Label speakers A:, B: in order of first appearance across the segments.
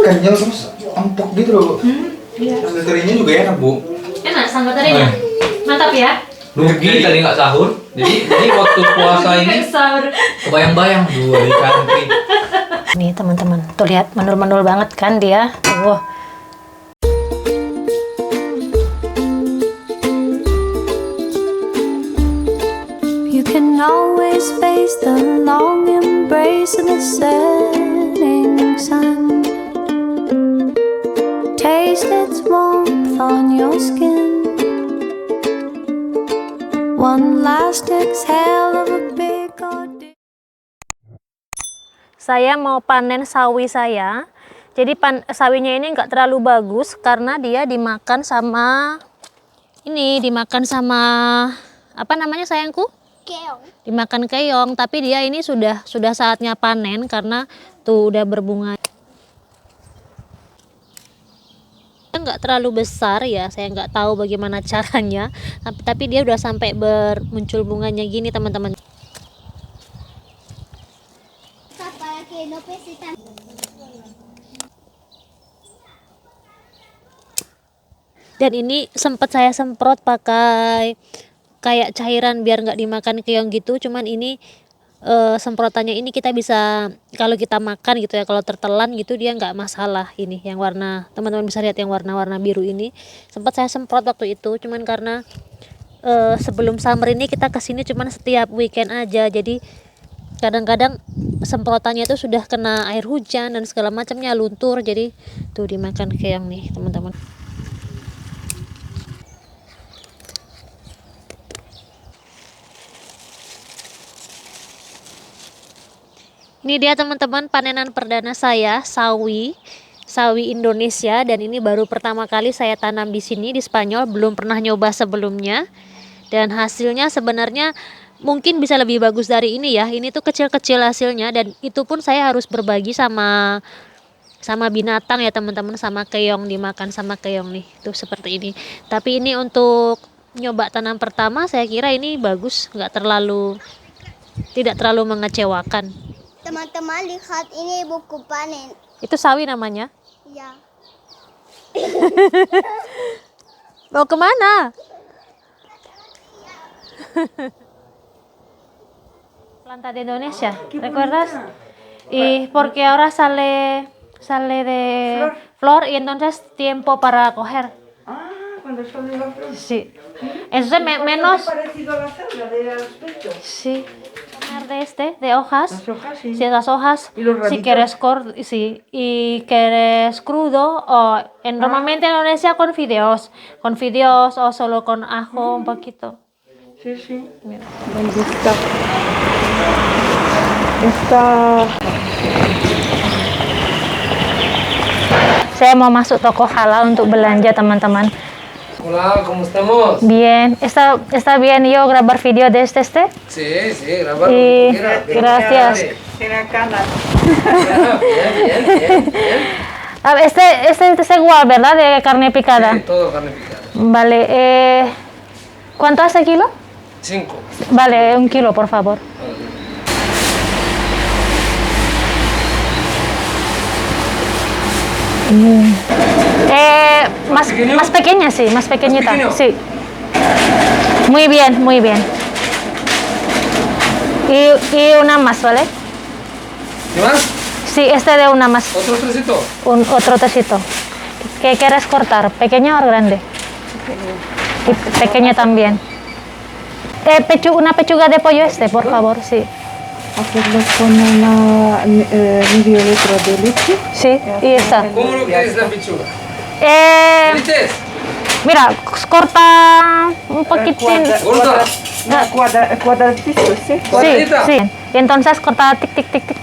A: Kenyal terus empuk gitu loh, Bu.
B: Iya.
A: Sambal terinya juga enak, Bu.
C: Enak sambal terinya. Mantap ya.
D: Rugi tadi nggak sahur. Jadi waktu puasa ini
C: Sahur.
D: kebayang-bayang dua ikan teri.
C: Nih teman-teman, tuh lihat menul-menul banget kan dia. Tuh.
E: You can always face the long embrace of the setting sun. Taste its warmth on your skin. One last exhale of a big ordeal.
C: Saya mau panen sawi saya. Jadi sawinya ini nggak terlalu bagus karena dia dimakan sama apa namanya sayangku?
B: Keong.
C: Dimakan keong, tapi dia ini sudah saatnya panen karena tuh udah berbunga. Nggak terlalu besar ya, saya nggak tahu bagaimana caranya, tapi dia udah sampai muncul bunganya gini teman-teman. Dan ini sempat saya semprot pakai kayak cairan biar nggak dimakan keong gitu, cuman ini semprotannya ini kita bisa kalau kita makan gitu ya, kalau tertelan gitu dia nggak masalah. Ini yang warna, teman-teman bisa lihat yang warna-warna biru ini sempat saya semprot waktu itu, cuman karena sebelum summer ini kita kesini cuman setiap weekend aja, jadi kadang-kadang semprotannya itu sudah kena air hujan dan segala macamnya luntur, jadi tuh dimakan keong nih teman-teman. Ini dia teman-teman panenan perdana saya, sawi Indonesia, dan ini baru pertama kali saya tanam di sini di Spanyol, belum pernah nyoba sebelumnya. Dan hasilnya sebenarnya mungkin bisa lebih bagus dari ini ya. Ini tuh kecil-kecil hasilnya, dan itu pun saya harus berbagi sama binatang ya teman-teman, sama keong, dimakan sama keong nih. Tuh seperti ini. Tapi ini untuk nyoba tanam pertama saya kira ini bagus, tidak terlalu mengecewakan.
B: Teman-teman lihat ini buku panen.
C: Itu sawi namanya?
B: Ya.
C: Mau kemana? Planta de Indonesia, ¿recuerdas? Y porque ahora sale de flor y entonces tiempo para coger.
F: Ah, cuando sale la flor.
C: Sí. Entonces menos.
F: Parecido a la cebra de aspecto.
C: Sí. De hojas.
F: Las hojas, sí.
C: Si las hojas,
F: Y los
C: si
F: ramitos.
C: quieres sí, y quieres crudo o normalmente en Indonesia con fideos o solo con ajo un poquito.
F: Sí, sí.
C: Mira.
F: ¿Dónde está? Está.
C: Saya mau masuk toko halal untuk belanja teman-teman.
D: Hola, ¿cómo estamos?
C: Bien, está bien yo grabar video de este.
D: Sí, grabar.
C: Y gracias.
F: Tiene canas.
C: A ver, este es igual, ¿verdad? De carne picada.
D: Sí, todo carne picada.
C: Vale, ¿cuánto hace kilo?
D: 5.
C: Vale, 1 kilo, por favor.
D: ¿Pequeño?
C: Más pequeña, sí, más pequeñita.
D: pequeño?
C: Sí. Muy bien, muy bien. Y una más, ¿vale?
D: ¿Qué más?
C: Sí, de una más.
D: ¿Otro trocito?
C: Otro tecito. ¿Qué quieres cortar? ¿Pequeña o grande? Y pequeña también. Una pechuga de pollo por favor, sí.
F: Hacerlo con una medio litro de leche.
C: Sí, y esta.
D: ¿Cómo lo quieres la pechuga? ¿Dices?
C: Mira, corta un poquitín.
F: Cuadradito, ¿sí?
C: Sí,
D: ¿Cuadradita?
C: sí. Y entonces corta tic, tic, tic, tic.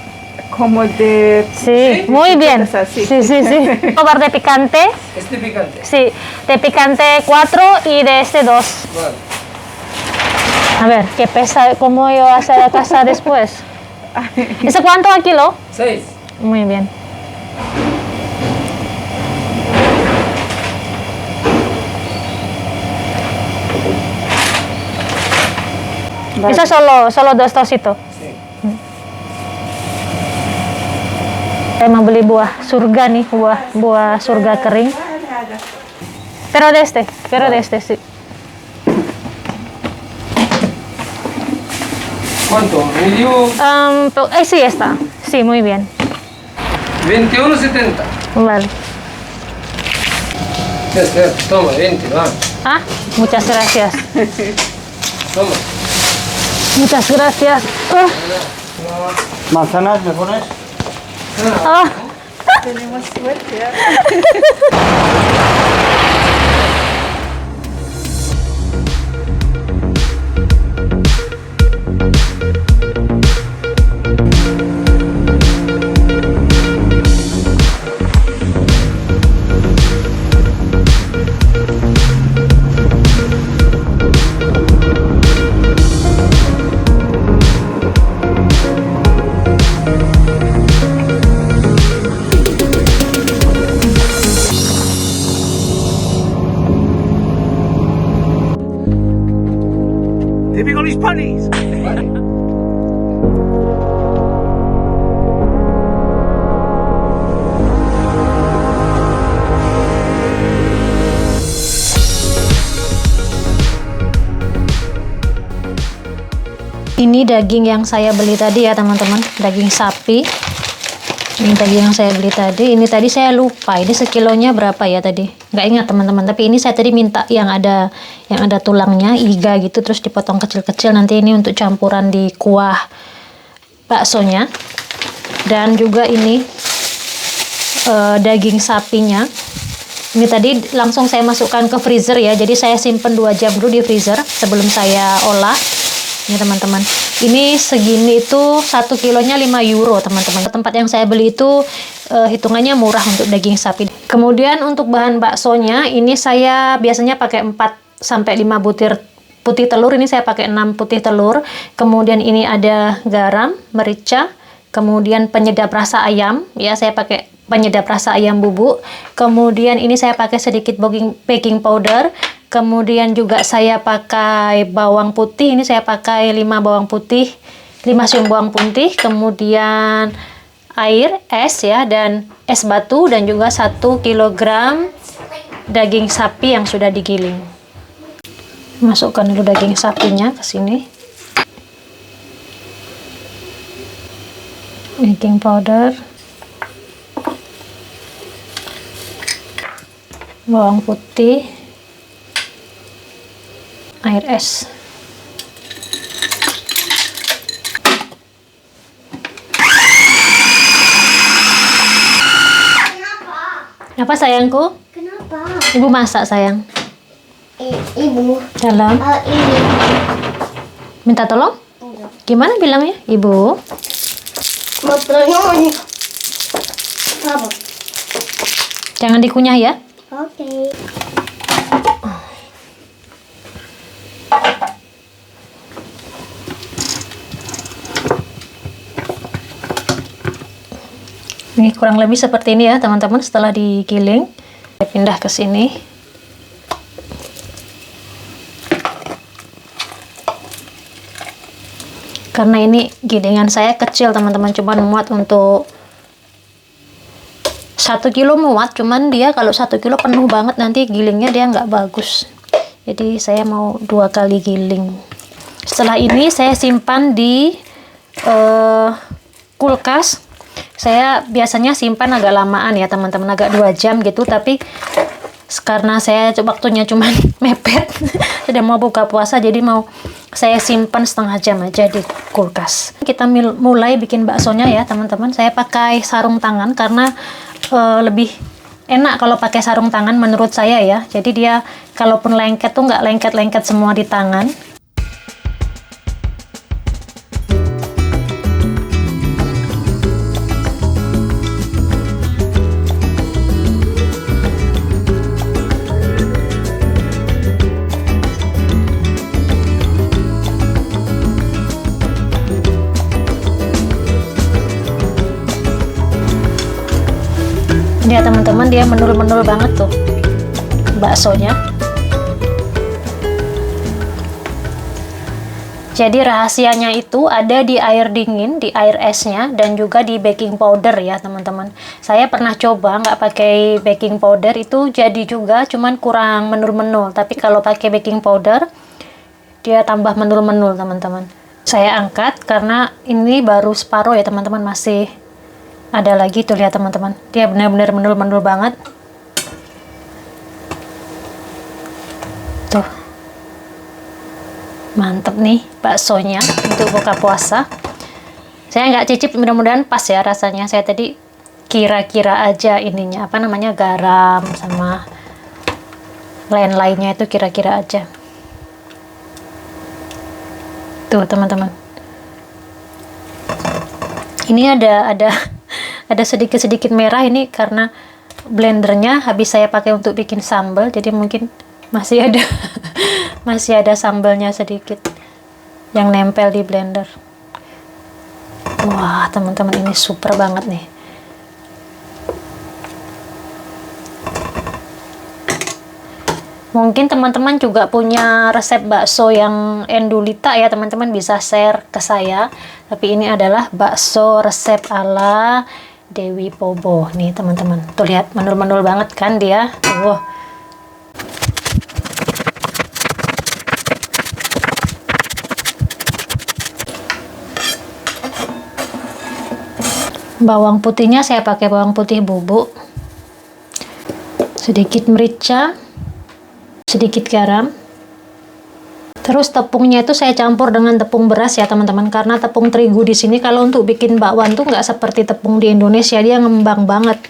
F: Como de.
C: Sí, muy bien.
F: Así.
C: Sí, sí, sí. Probar de picante.
D: Este picante.
C: Sí, de picante 4 y de 2.
D: Vale.
C: A ver, ¿qué pesa? ¿Cómo yo hacer a casa después? ¿Eso cuánto a kilo?
D: 6.
C: Muy bien.
F: Vale.
C: Eso solo 2 trocitos.
D: Sí.
C: beli buah surga nih, buah surga kering. Pero de este sí.
D: ¿Cuánto? ¿Medio?
C: Sí está. Sí, muy bien.
D: 21.70.
C: Vale.
D: Toma, 20, va.
C: Ah, muchas gracias.
D: Toma.
C: Muchas gracias.
A: Manzanas, ¿me pones?
C: Ah. Ini daging yang saya beli tadi ya teman-teman, daging sapi. Ini daging yang saya beli tadi. Ini tadi saya lupa, ini sekilonya berapa ya tadi? Nggak ingat teman-teman. Tapi ini saya tadi minta yang ada tulangnya, iga gitu, terus dipotong kecil-kecil. Nanti ini untuk campuran di kuah baksonya. Dan juga ini daging sapinya. Ini tadi langsung saya masukkan ke freezer ya. Jadi saya simpen 2 jam dulu di freezer sebelum saya olah. Ini teman-teman, ini segini itu 1 kilonya 5 euro teman-teman. Tempat yang saya beli itu hitungannya murah untuk daging sapi. Kemudian untuk bahan baksonya, ini saya biasanya pakai 4 sampai 5 butir putih telur. Ini saya pakai 6 putih telur. Kemudian ini ada garam, merica, kemudian penyedap rasa ayam. Ya, saya pakai penyedap rasa ayam bubuk. Kemudian ini saya pakai sedikit baking powder. Kemudian juga saya pakai bawang putih. Ini saya pakai 5 bawang putih, 5 siung bawang putih. Kemudian air, es ya, dan es batu, dan juga 1 kilogram daging sapi yang sudah digiling. Masukkan dulu daging sapinya ke sini. Baking powder, bawang putih, air es. Apa sayangku?
B: Kenapa?
C: Ibu masak sayang.
B: Ibu.
C: Dalam.
B: Ini.
C: Minta tolong?
B: Enggak.
C: Gimana bilangnya? Ibu.
B: Motornya apa?
C: Jangan dikunyah ya.
B: Oke.
C: Ini kurang lebih seperti ini ya teman-teman setelah digiling. Saya pindah ke sini. Karena ini gilingan saya kecil teman-teman, cuman muat untuk 1 kilo muat, cuman dia kalau 1 kilo penuh banget nanti gilingnya dia nggak bagus. Jadi saya mau 2 kali giling. Setelah ini saya simpan di kulkas. Saya biasanya simpan agak lamaan ya teman-teman, agak 2 jam gitu, tapi karena saya waktunya cuma mepet, sudah mau buka puasa, jadi mau saya simpan setengah jam aja di kulkas. Kita mulai bikin baksonya ya teman-teman. Saya pakai sarung tangan karena lebih enak kalau pakai sarung tangan menurut saya ya. Jadi dia kalaupun lengket tuh nggak lengket-lengket semua di tangan. Ya teman-teman, dia menul-menul banget tuh baksonya. Jadi rahasianya itu ada di air dingin, di air esnya, dan juga di baking powder ya teman-teman. Saya pernah coba nggak pakai baking powder itu jadi juga, cuman kurang menul-menul. Tapi kalau pakai baking powder, dia tambah menul-menul teman-teman. Saya angkat karena ini baru separuh ya teman-teman, masih ada lagi tuh, lihat teman-teman. Dia benar-benar menul-menul banget. Tuh. Mantep nih baksonya untuk buka puasa. Saya nggak cicip, mudah-mudahan pas ya rasanya. Saya tadi kira-kira aja ininya, apa namanya, garam sama lain-lainnya itu kira-kira aja. Tuh teman-teman. Ini ada sedikit-sedikit merah ini karena blendernya habis saya pakai untuk bikin sambal, jadi mungkin masih ada masih ada sambalnya sedikit yang nempel di blender. Wah teman-teman, ini super banget nih. Mungkin teman-teman juga punya resep bakso yang endulita ya teman-teman, bisa share ke saya. Tapi ini adalah bakso resep ala Dewi Pobo nih teman-teman. Tuh lihat, menul-menul banget kan dia. Tuh. Bawang putihnya saya pakai bawang putih bubuk, sedikit merica, sedikit garam. Terus tepungnya itu saya campur dengan tepung beras ya teman-teman, karena tepung terigu di sini kalau untuk bikin bakwan tuh nggak seperti tepung di Indonesia, dia ngembang banget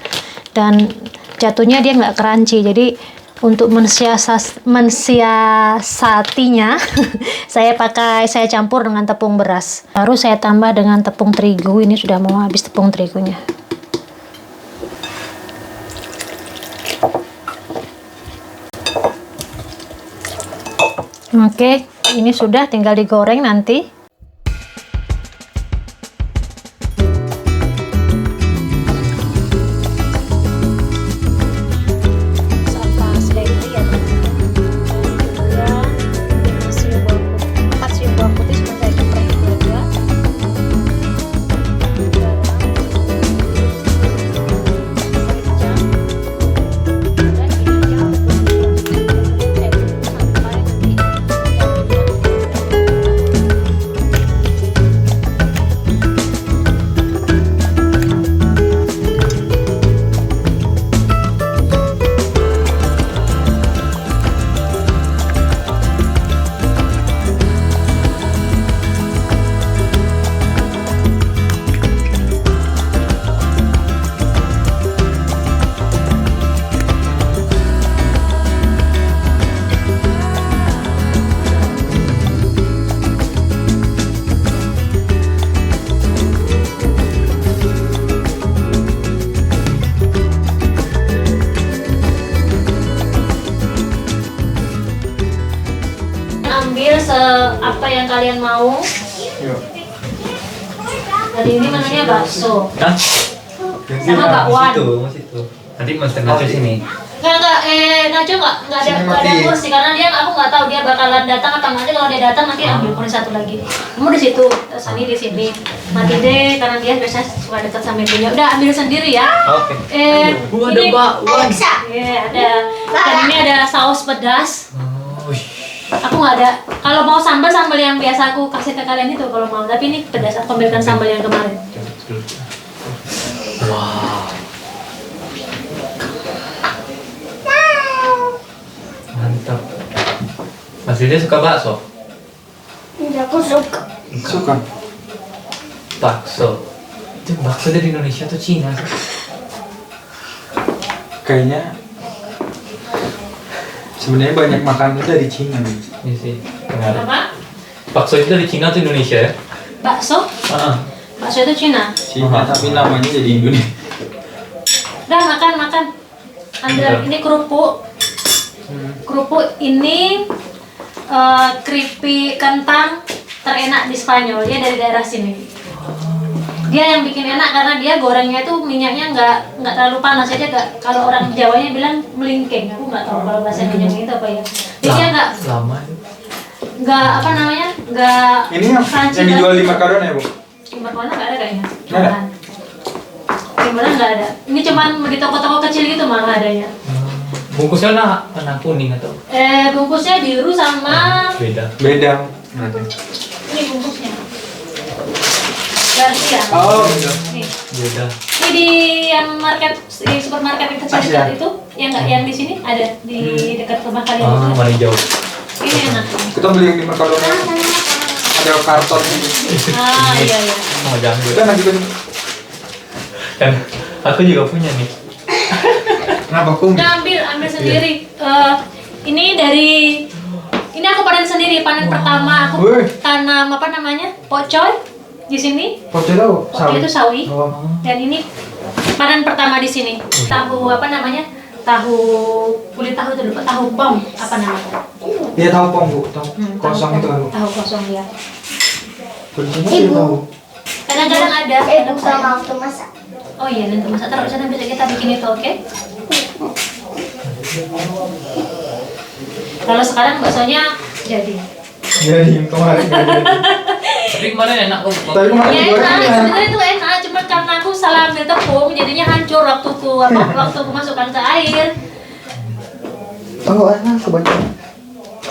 C: dan jatuhnya dia nggak crunchy. Jadi untuk mensiasatinya saya campur dengan tepung beras, baru saya tambah dengan tepung terigu. Ini sudah mau habis tepung terigunya. Oke, ini sudah, tinggal digoreng nanti. Apa yang kalian mau. Jadi ini menunya bakso.
D: Hah?
C: Sama bakwan.
D: Situ. Nanti monster nacho sini.
C: Enggak, Nacho nggak ada kursi karena dia, aku nggak tahu dia bakalan datang atau nanti. Kalau dia datang nanti ambil kursi satu lagi. Kamu di situ, Sani di sini. Mati deh karena dia biasanya suka dekat sama ibunya. Udah ambil sendiri ya.
D: Oke.
C: Ada bakwan. Iya, ada. Dan ini ada saus pedas. Aku nggak ada. Kalau mau sambal yang biasa aku kasih ke kalian itu kalau mau. Tapi ini pedas. Aku ambilkan sambal yang kemarin.
D: Wow. Mantap. Mas Lydia suka bakso?
B: Aku suka.
A: Suka.
D: Bakso. Itu bakso dari Indonesia atau Cina?
A: Kayaknya sebenarnya banyak makanan dari Cina nih.
D: Iya sih. Benar.
C: Apa?
D: Bakso itu dari Cina atau Indonesia ya?
C: Bakso? Bakso itu Cina.
A: Cina tapi namanya jadi Indonesia.
C: Udah makan. Ambil ini kerupuk. Kerupuk ini keripik kentang terenak di Spanyol. Dia dari daerah sini. Dia yang bikin enak karena dia gorengnya itu minyaknya nggak terlalu panas aja. Kalau orang Jawanya bilang melingking. Aku nggak tahu kalau bahasa Indonesia itu apa ya. Jadi dia nggak.
D: Lama.
C: nggak apa namanya, nggak
A: Ini
C: crunchy
A: yang dijual
C: banget.
A: di Mercadona ya, Bu?
C: Di Mercadona nggak ada kayaknya.
A: Nggak ada?
C: Timbalan nggak ada. Ini cuman di toko-toko kecil gitu malah adanya.
D: Bungkusnya warna kuning atau
C: Bungkusnya biru sama
D: beda?
A: Beda. Berarti.
C: ini bungkusnya. Garcia.
A: Oh,
C: Nih.
D: Beda.
C: Ini di yang di supermarket yang kecil
A: Asia.
C: itu, yang nggak yang di sini ada di dekat rumah kalian
D: Ah,
C: itu.
D: warna hijau.
C: Ini enak.
A: kita beli yang di Mercadona. Ada karton gitu.
C: Ah iya iya.
D: Oh, jangan
A: Kita nanti kan
D: kan aku juga punya nih.
A: kenapa kum?
C: Udah ambil sendiri. Ini aku panen sendiri, panen pertama aku
A: Wih.
C: tanam apa namanya, pocoy di sini.
A: Pocel tahu?
C: Pocoy itu sawi.
A: Oh.
C: Dan ini panen pertama di sini. Tahu apa namanya? Tahu kulit tahu itu lupa, tahu pom apa namanya?
A: Dia tahu pom, Bu. Tahu kosong
C: tahu
A: itu kan, Bu.
C: Tahu kosong ya.
A: Kuncinya dia tahu.
C: Kadang-kadang ada.
B: Ibu sama waktu masak.
C: Oh iya, nanti masak taruh sana bisa kita bikin itu, oke? Kalau sekarang baksonya jadi.
A: Jadi kemarin nggak jadi.
D: Tapi kemarin enak kok.
A: Tapi kemarin
C: Ya
A: juga
C: enak,
A: ya.
C: sebenarnya itu enak, cuma karena aku salah ambil tepung, jadinya hancur waktu aku masukkan ke air.
A: Oh, enak kebanyakan.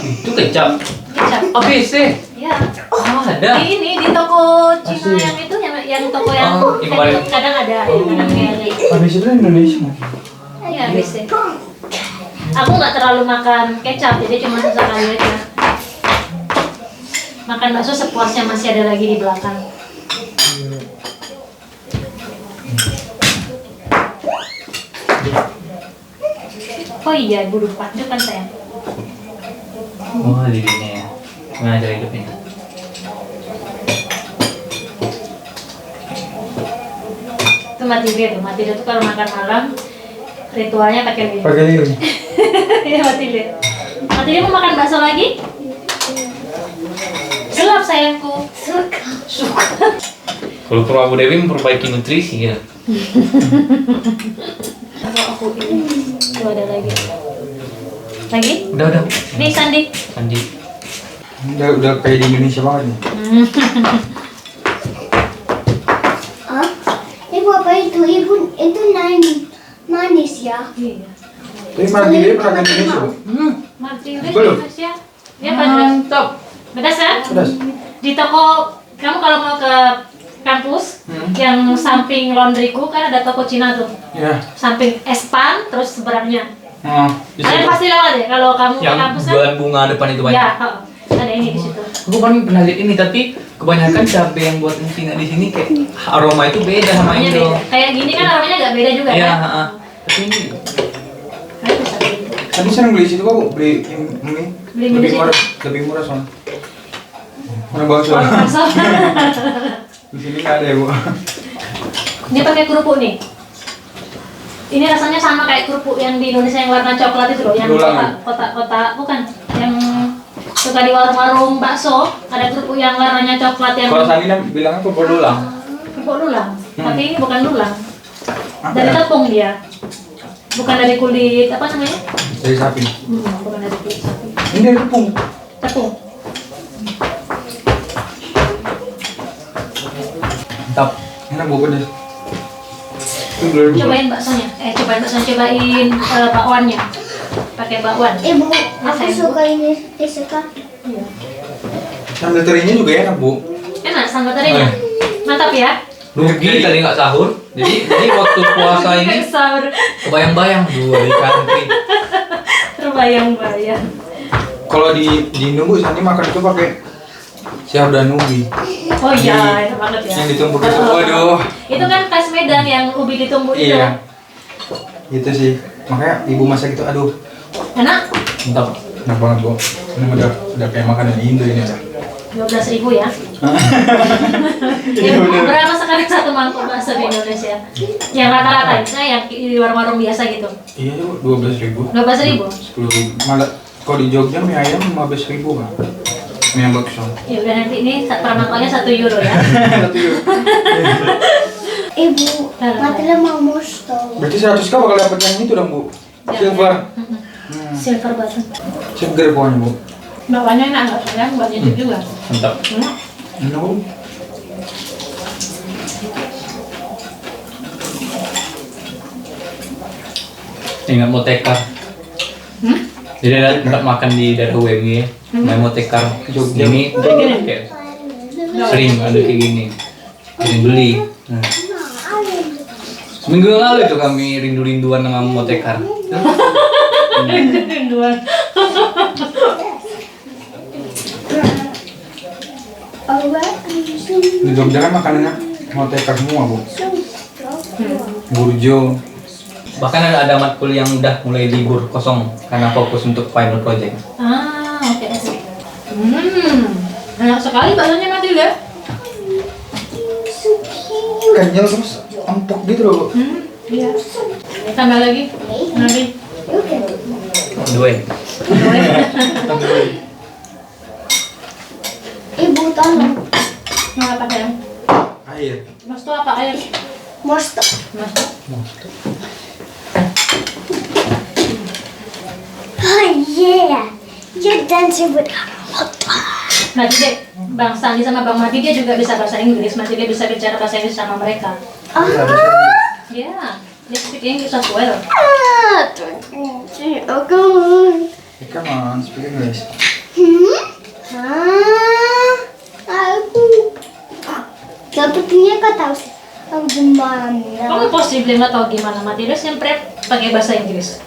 D: Itu kecap.
C: Kecap.
D: ABC.
C: Ya.
D: Oh, ada.
C: Di toko Cina
A: Asli.
C: yang itu, yang toko yang
D: Oh, yang kemarin.
C: kadang ada, kadang kayak
A: Habis itu Indonesia.
C: Iya, bisa. Aku nggak terlalu makan kecap, jadi cuma sesekali aja. Makan bakso sepuasnya, masih ada lagi di belakang. Oh iya, ibu lupa. Itu kan sayang.
D: Oh, lilinya ya. Gimana cara hidupnya?
C: Itu mati dia tuh. Mati dia tuh kalau makan malam, ritualnya pakai lilin.
A: Pakai lilin.
C: Iya, mati dia. Mati dia mau makan bakso lagi? Gelap sayangku. Suka.
D: Kalau perlu Abu Dewi memperbaiki nutrisi ya.
C: Kalau aku ini, tuh ada lagi. Lagi?
D: Udah.
C: Nih Sandi.
D: Andi.
A: Udah kayak di Indonesia banget nih.
B: Hah? Ibu apa itu? Ibu itu manis ya.
C: Iya.
A: Tapi malah dia pernah ke Indonesia, Bu.
C: Martiris
A: Belum.
C: Indonesia. Ya pedas.
D: Mantap.
C: Pedas kan?
A: Pedas.
C: Di toko kamu kalau mau ke kampus yang samping laundryku kan ada toko Cina tuh.
A: Ya.
C: Samping Espan terus seberangnya.
A: Oh, di
C: Kalian
A: situ.
C: pasti lewat ya kalau kamu ke
D: Yang
C: kampus kan?
D: jualan bunga depan itu
C: Ya,
D: banyak.
C: ada ini di situ.
D: Aku kan pernah lihat ini tapi kebanyakan cabai yang buatan Cina di sini kayak aroma itu beda sama
C: Aromanya
D: Indo.
C: beda. Kayak gini kan aromanya agak beda juga
D: Iya,
C: kan?
D: heeh. Tapi ini
C: Nah, itu satu itu.
A: Tadi sering beli situ, Bu. Beli ini.
C: Beli mie di
A: Lebih
C: situ.
A: murah, lebih murah soalnya. Mana bakso?
C: Oh, bakso.
A: Di sini nggak ada ya, Bu.
C: Dia pakai kerupuk nih. Ini rasanya sama kayak kerupuk yang di Indonesia yang warna coklat itu loh, yang
A: Berulang.
C: kotak bukan, yang suka di warung-warung bakso, ada kerupuk yang warnanya coklat yang
A: Kalau Sandi bilangnya kerupuk lulang.
C: kerupuk lulang. Tapi ini bukan lulang.
A: Apa
C: Dari
A: ya?
C: tepung dia. Bukan dari kulit apa namanya?
A: Dari sapi.
C: Bukan dari kulit sapi.
A: Ini dari tepung.
C: Tepung.
A: Mantap. Enak, Bu, pedas. Itu dulu.
C: Cobain baksonya. Cobain bakwannya. Pakai bakwan.
B: Ibu, aku
C: sayang,
B: suka ini. Suka.
C: Iya.
A: Sambal terinya juga enak, Bu.
C: Enak sambal terinya. Mantap ya.
D: rugi tadi nggak sahur. Jadi waktu puasa ini
C: Sahur.
D: kebayang-bayang dua di country.
C: Terbayang-bayang.
A: Kalau di Indo, Bu, Sandi makan itu pakai siap dan ubi.
C: Oh iya, enak banget ya.
A: Yang ditumbuk itu, waduh.
C: Itu kan khas Medan yang ubi ditumbuk itu.
A: Iya. Gitu sih. Makanya ibu masak itu, aduh,
C: Enak?
A: mantap. Enak banget, Bu. Ini udah kayak makanan Indo ini ya.
C: 12.000 ya.
A: Iya, bener.
C: Berapa sekarang satu mangkuk bakso di Indonesia? Yang rata-rata itu yang di warung-warung biasa gitu.
A: Iya, Bu, 12.000.
C: 12.000.
A: 10.000. Malah kalau di Jogja mie ayam 15.000 kan. Mie ayam bakso.
C: Ya udah nanti ini per mangkoknya 1 euro ya.
B: Ibu, matilah mau musto.
A: Berarti 100k bakal dapet yang itu dong, Bu.
C: Ya.
A: Silver.
C: Silver button.
A: Seger pokoknya, Bu.
C: Bawahnya enak nggak sayang? Buat nyicip juga.
D: Mantap.
A: No.
D: Ingat mau tekar. Jadi ada tempat makan di daerah UMG ya. Main mau tekar.
A: Jogja.
D: Ini kayak sering ada kayak gini. Sering beli. Nah. Seminggu yang lalu itu kami rindu-rinduan sama mau tekar.
C: Rinduan.
A: Di Jogja kan makanannya mau tekar semua, Bu. Burjo.
D: Bahkan ada matkul yang udah mulai libur kosong karena fokus untuk final project.
C: Ah, oke. Enak sekali baksonya Matilda.
A: Kenyal terus empuk gitu loh, Bu.
C: Iya. Tambah lagi. Nanti.
D: Dua.
B: Ibu tolong.
C: Mau apa sayang?
A: Air.
C: Mas tuh apa air?
B: Mosto.
C: Mas tuh?
B: Oh yeah. You're dancing with
C: Nanti deh, Bang Sandi sama Bang Mati dia juga bisa bahasa Inggris, masih dia bisa bicara bahasa Inggris sama mereka.
A: Iya, bisa.
C: Yeah, they speak English as well.
B: Oh god.
A: Come on, speak English.
B: Aku. Sepertinya kau tahu gimana.
C: Kamu possibly nggak tahu gimana Mati dia sempre pakai bahasa Inggris.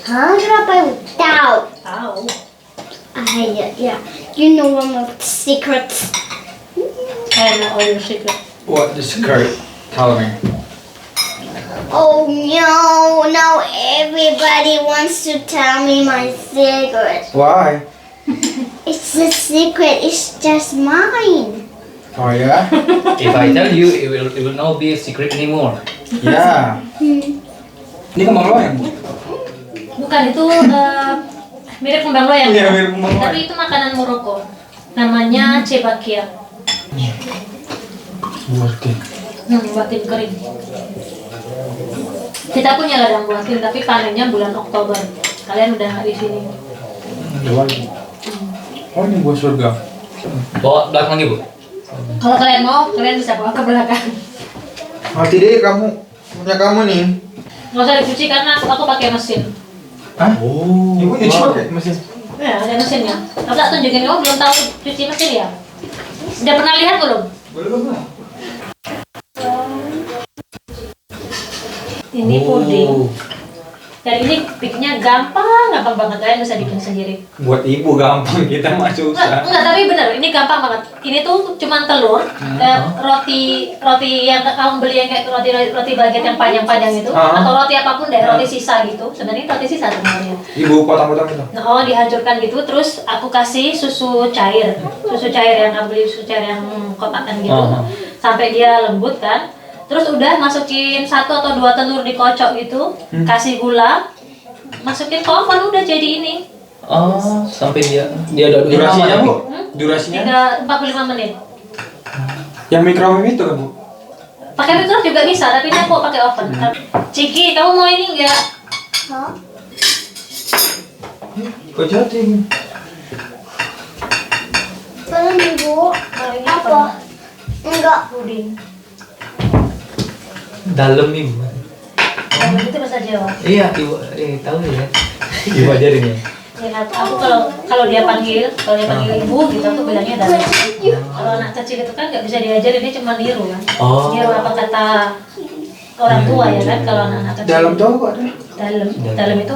B: Kenapa you tahu?
C: Tahu.
B: Yeah. You know one of the secrets.
C: I know all your secret.
A: What the skirt? Tell me.
B: Oh no! Now everybody wants to tell me my secret.
A: Why?
B: It's a secret. It's just mine.
A: Oh ya?
D: If I tell you, it will not be a secret anymore.
A: Ya. Ini kembang loyang, Bu.
C: Bukan itu mirip kembang loyang.
A: Iya, mirip kembang loyang.
C: Tapi itu makanan Maroko. Namanya cebakia.
A: Buatin.
C: Buatin kering. Kita punya ladang buatin, tapi panennya bulan Oktober. Kalian udah nggak di sini.
A: Oh, ini buah surga.
D: Bawa belakang lagi, Bu.
C: Kalau kalian mau, kalian bisa bawa ke belakang.
A: Mati deh kamu. Punya kamu nih.
C: Nggak usah dicuci karena aku pakai mesin.
A: Hah? Oh. Ibu nyuci pakai mesin.
C: Ya, ada mesinnya. Aku tak tunjukin kamu belum tahu cuci mesin ya? Udah pernah lihat belum?
A: Belum.
C: Ini puding. Dan ini bikinnya gampang banget, kalian bisa bikin sendiri.
A: Buat ibu gampang, kita mah susah.
C: Enggak, tapi bener, ini gampang banget. Ini tuh cuma telur, roti yang kamu beli yang kayak roti baguette yang panjang-panjang itu, atau roti apapun deh, roti sisa gitu. Sebenarnya roti sisa sebenarnya.
A: Ibu potong-potong itu.
C: Oh, dihancurkan gitu, terus aku kasih susu cair yang aku beli susu cair yang kotakan gitu, sampai dia lembut kan. Terus udah masukin 1 atau 2 telur dikocok gitu, kasih gula, masukin ke oven udah jadi ini.
D: Oh, sampai dia ada
A: Durasinya, Bu? Durasinya?
C: 45 menit.
A: Yang microwave itu kan, Bu?
C: Pakai microwave juga bisa, tapi ini aku pakai oven. Ciki, kamu mau ini enggak?
B: Hah?
A: Kok jadi?
B: Belum ibu. Apa? Enggak.
C: Puding.
D: dalam nih, Bu.
C: Dalam itu bahasa Jawa.
D: Iya, Ibu, tahu ya. Ibu ajarin ya.
C: Ya, aku kalau dia panggil ibu gitu, aku bilangnya dalam. Kalau anak kecil itu kan nggak bisa diajarin, dia cuma niru kan.
D: Oh.
C: Niru apa kata orang tua ya kan, kalau anak kecil.
A: Dalam tahu kok ada.
C: Dalam itu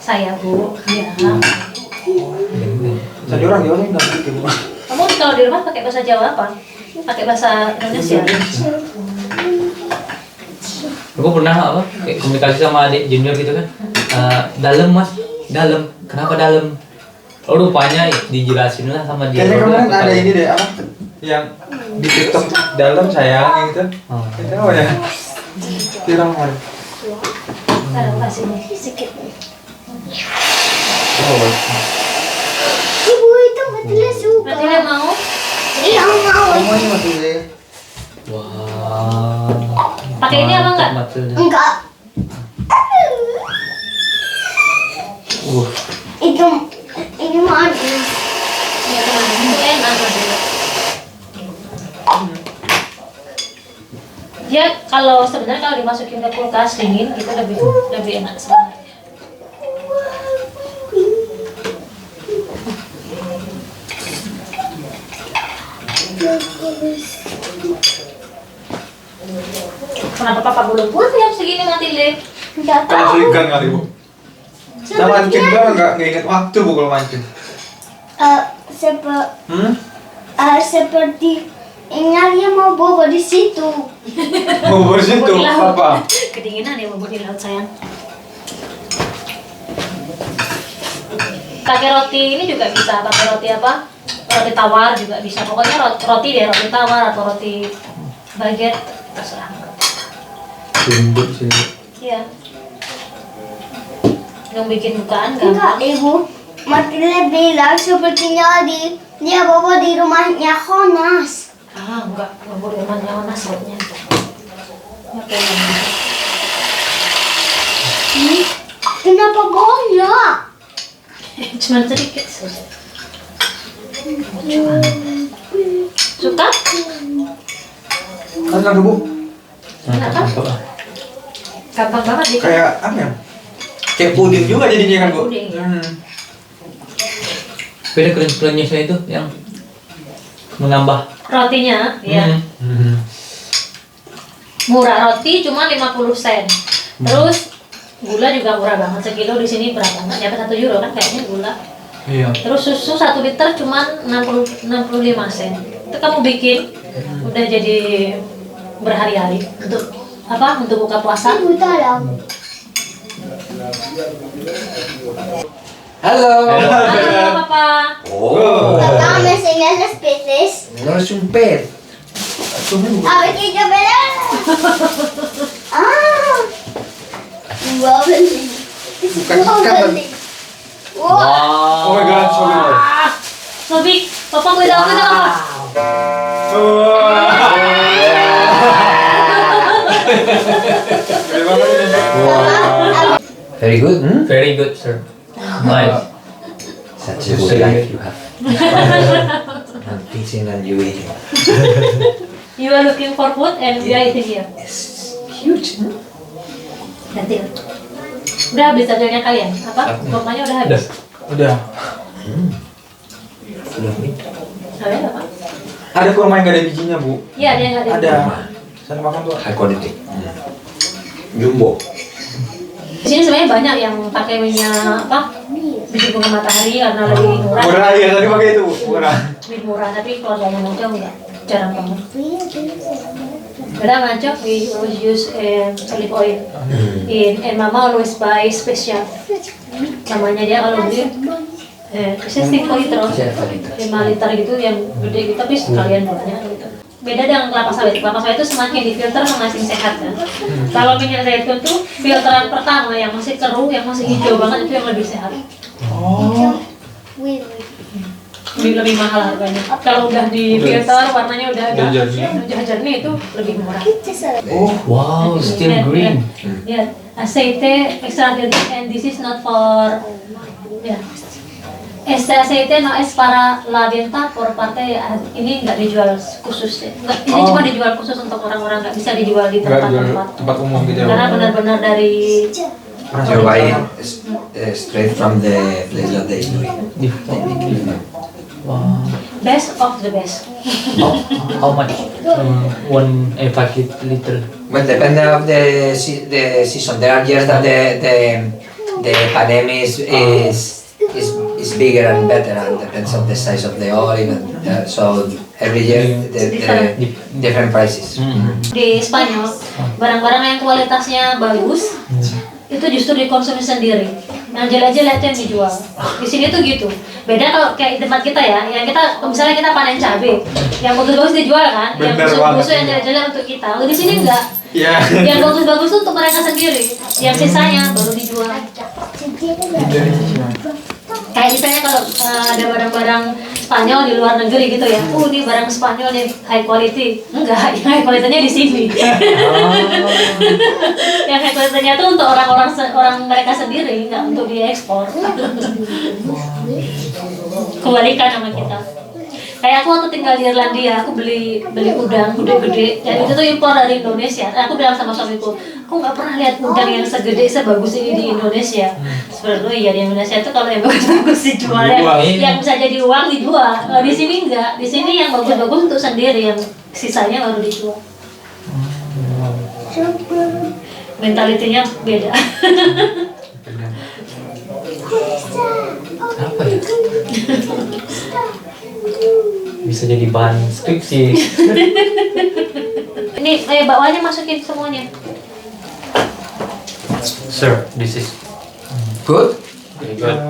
C: saya, Bu. Ya.
A: Jadi orang Jawa nggak ngerti, Bu.
C: Kamu kalau di rumah pakai bahasa Jawa apa? Pakai bahasa Indonesia.
D: Aku pernah apa? Kayak komunikasi sama adik junior gitu kan. Dalam, Mas. Dalam. Kenapa dalam? Oh, rupanya dijelasin lah sama dia.
A: Kayaknya kemarin ada ini deh, apa? Yang di TikTok dalam sayang gitu.
D: Oh.
A: Itu apa ya? Viral kemarin.
C: Taruh kasih nih.
A: Oh,
B: Ibu itu Matilda suka.
C: Matilda mau?
B: Iya mau.
A: kamu ini masih deh.
D: Wah.
C: Pakai ini apa enggak?
B: Enggak. Itu ini manis.
C: Ya teman-teman, itu enak Madura. Dia kalau sebenarnya kalau dimasukin ke kulkas dingin itu lebih enak sebenarnya. Kenapa papa belum pulang jam segini mati Le?
B: Nggak
A: Kalau
B: tahu.
A: seringan kali bu. Nah mancing juga nggak inget waktu bu kalau mancing.
B: Seperti ingatnya mau bobo di situ.
A: Mau bersitu
C: Bobo di laut.
A: apa?
C: Kedinginan ya bobo di laut sayang. Pakai roti ini juga bisa, pakai roti apa? Roti tawar juga bisa. Pokoknya roti deh, roti tawar atau roti baguette terserah.
A: Lembut sih.
C: Iya. Yang bikin bukaan
B: Enggak,
C: gampang.
B: Ibu. Matilda bilang sepertinya dia bobo di rumahnya Honas.
C: Ah, enggak boleh rumahnya Onas rotnya. Oke.
B: Kenapa banyak?
C: Cuma sedikit saja. Suka?
A: Kan ada bu.
C: Kenapa? Gampang banget deh.
A: Kayak apa ya? Kayak puding juga jadinya kan bu.
C: Puding.
D: Beda krenyesnya itu yang menambah.
C: Rotinya, ya. Murah roti cuma 50 sen. Terus gula juga murah banget, sekilo di sini berapa? Nggak nyampe 1 euro kan kayaknya gula.
A: Iya.
C: Terus susu 1 liter cuma 65 sen. Itu kamu bikin udah jadi berhari-hari untuk apa? Untuk buka puasa.
B: Ibu tahu.
A: Halo.
C: Halo Papa.
A: Oh.
B: Papá me enseña los peces.
A: No es un pez.
B: A ver qué yo veré. Ah. Wobbly.
A: Bukan ikan.
B: Wow.
A: Oh my god, so good.
C: Ah, so big. Papa cuidado, cuidado.
G: Very good.
D: Very good, sir. Nice.
G: Such a good life you have. I'm teaching and you eating.
C: You are looking for food and we are eating here.
G: It's huge.
C: Nanti. Udah habis jajannya kalian? Apa? Kurmanya udah habis?
A: Udah.
G: Full of meat.
C: Kalian apa?
A: Ada kurma yang gak ada bijinya bu.
C: Iya, ada yang nggak ada.
A: Ada. Saya makan tuh.
G: High quality. Jumbo.
C: Di sini sebenarnya banyak yang pakai minyak apa? Biji bunga matahari karena lebih murah.
A: Murah ya tadi pakai itu bu. Murah.
C: Lebih murah, tapi keluarganya Manco enggak. Jarang banget. Kadang Manco we always use olive oil. And Mama always buy special. Namanya dia kalau beli biasanya 5 liter. 5 liter gitu yang gede gitu, tapi sekalian banyak gitu. Beda dengan kelapa sawit. Kelapa sawit itu semakin difilter semakin sehat kan. Kalau minyak zaitun tuh filteran pertama yang masih keruh, yang masih hijau banget itu yang lebih sehat.
A: Oh.
C: Lebih mahal harganya. Kalau udah di filter warnanya udah jernih itu lebih murah.
A: Oh.
D: Wow, still green.
C: Ya, aceite extra virgin and this is not for ya. Este aceite no es para la venta por parte ini nggak dijual khusus ya. Ini cuma dijual khusus untuk orang-orang, nggak bisa dijual di
A: Enggak jual
C: tempat-tempat.
A: tempat umum gitu ya.
C: Karena benar-benar dari
G: You buy it straight from the place that they do it.
D: Wow.
C: best of the best.
D: How much? 5 liter.
G: Well, depending of the season. There are years that the panem is bigger and better, and depends on the size of the olive. And, so every year the different prices.
C: Di Spanyol, barang-barang yang kualitasnya bagus itu justru dikonsumsi sendiri. Yang jelek-jelek itu yang dijual. Di sini tuh gitu. Beda kalau kayak di tempat kita ya, yang kita misalnya kita panen cabai, yang bagus-bagus dijual kan, yang
A: Bener
C: busuk-busuk
A: banget.
C: yang jelek-jelek untuk kita. Kalau di sini enggak.
A: Iya.
C: Yang bagus-bagus tuh untuk mereka sendiri. Yang sisanya baru dijual. Kayak misalnya kalau ada barang-barang Spanyol di luar negeri gitu ya. Ini barang Spanyol nih high quality. Enggak, yang high quality-nya di sini. Yang high quality-nya tuh untuk orang mereka sendiri, enggak untuk diekspor. Kebalikan sama kita. Kayak aku waktu tinggal di Irlandia, aku beli udang gede-gede, dan itu tuh impor dari Indonesia. Aku bilang sama suamiku, aku nggak pernah lihat udang yang segede sebagus ini di Indonesia. Sebenarnya iya, di Indonesia itu kalau yang bagus dijual, yang bisa jadi uang dijual. Kalau di sini enggak, di sini yang bagus-bagus untuk sendiri, yang sisanya baru dijual. Mentalitinya beda.
D: Apa ya? Bisa jadi bahan skripsi.
C: Ini bawaannya masukin semuanya.
D: Sir, this is
G: Good?
D: very good.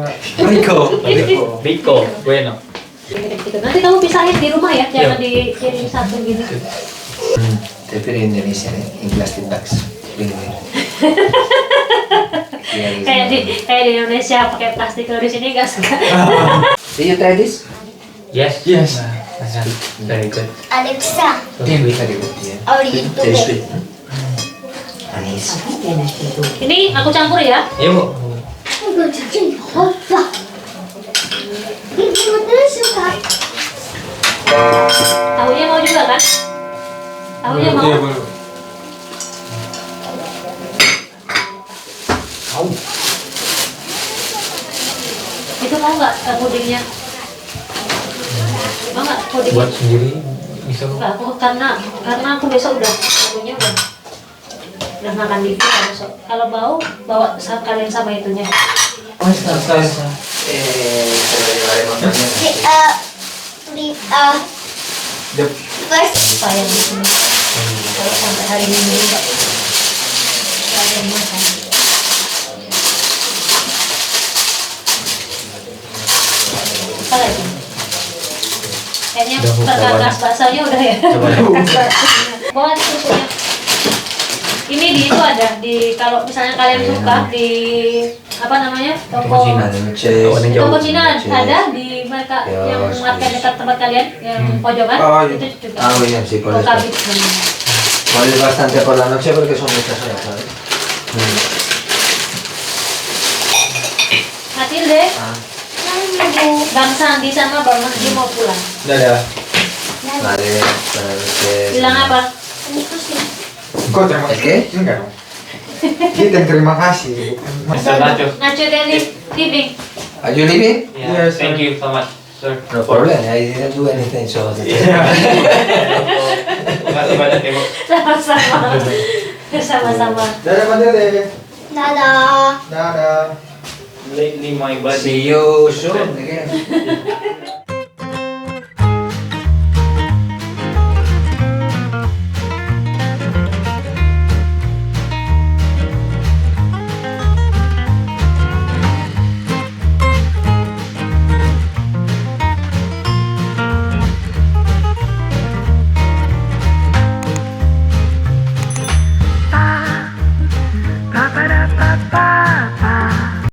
A: Rico.
D: Bueno.
C: Nanti kamu pisahin di rumah ya, jangan dikirim satu gini.
G: They put it in Indonesia, in plastic bags. Bring it in. Here is
C: Kayak di Indonesia pakai plastik, kalau di sini nggak suka.
G: Did you try this?
D: Yes. Very good.
B: Alexa,
D: So sweet.
G: Very good, yeah.
B: ahorita
G: Very
B: deh.
G: sweet. Manis.
C: Ini aku campur ya.
D: Iya, Bu.
B: Enggak jadi apa. Ibu tuh suka.
C: Tahunya mau juga kan? Tahunya mau.
A: Iya, boleh.
C: Itu mau nggak pudingnya? Mau nggak pudingnya?
D: Buat sendiri bisa, Bu.
C: Nggak, karena aku besok tahunya udah makan dikit kan besok. Kalau bau, bawa kalian sama itunya.
G: Se lo llevaremos mañana.
B: First,
C: Sayang di sini. Kalau sampai hari Minggu nggak ada yang makan. Apa lagi? Kayaknya perkakas baksonya udah ya. Bawa susunya. Ini di itu ada di, kalau misalnya kalian suka di apa namanya, toko
G: Noches.
C: Cina ada di mereka yang market dekat tempat kalian yang pojokan
A: Oh, iya.
C: itu juga.
G: Ah, muy bien, sí, por eso.
C: Kokabit namanya.
G: Mueves bastante por la noche porque son muchas horas, ¿sabes?
C: Matilde,
G: Ah,
C: Bang Sandi sama Bang Mahdi mau pulang.
A: Dadah.
G: vale, buenas noches.
C: Bilang apa?
A: Kok terima
G: Oke.
A: kasih? Enggak dong. Kita yang terima kasih.
D: Mr. Nacho.
C: Nacho dan Living.
G: Are you leaving?
D: Yeah,
A: Yes,
D: thank you so much, sir.
G: No problem, I didn't do anything, so...
D: Terima kasih banyak ya, Bu.
C: Sama-sama. Sama-sama.
A: Dadah, Pak Dede.
B: dadah.
A: Dadah.
D: Lately my body.
G: See you soon again.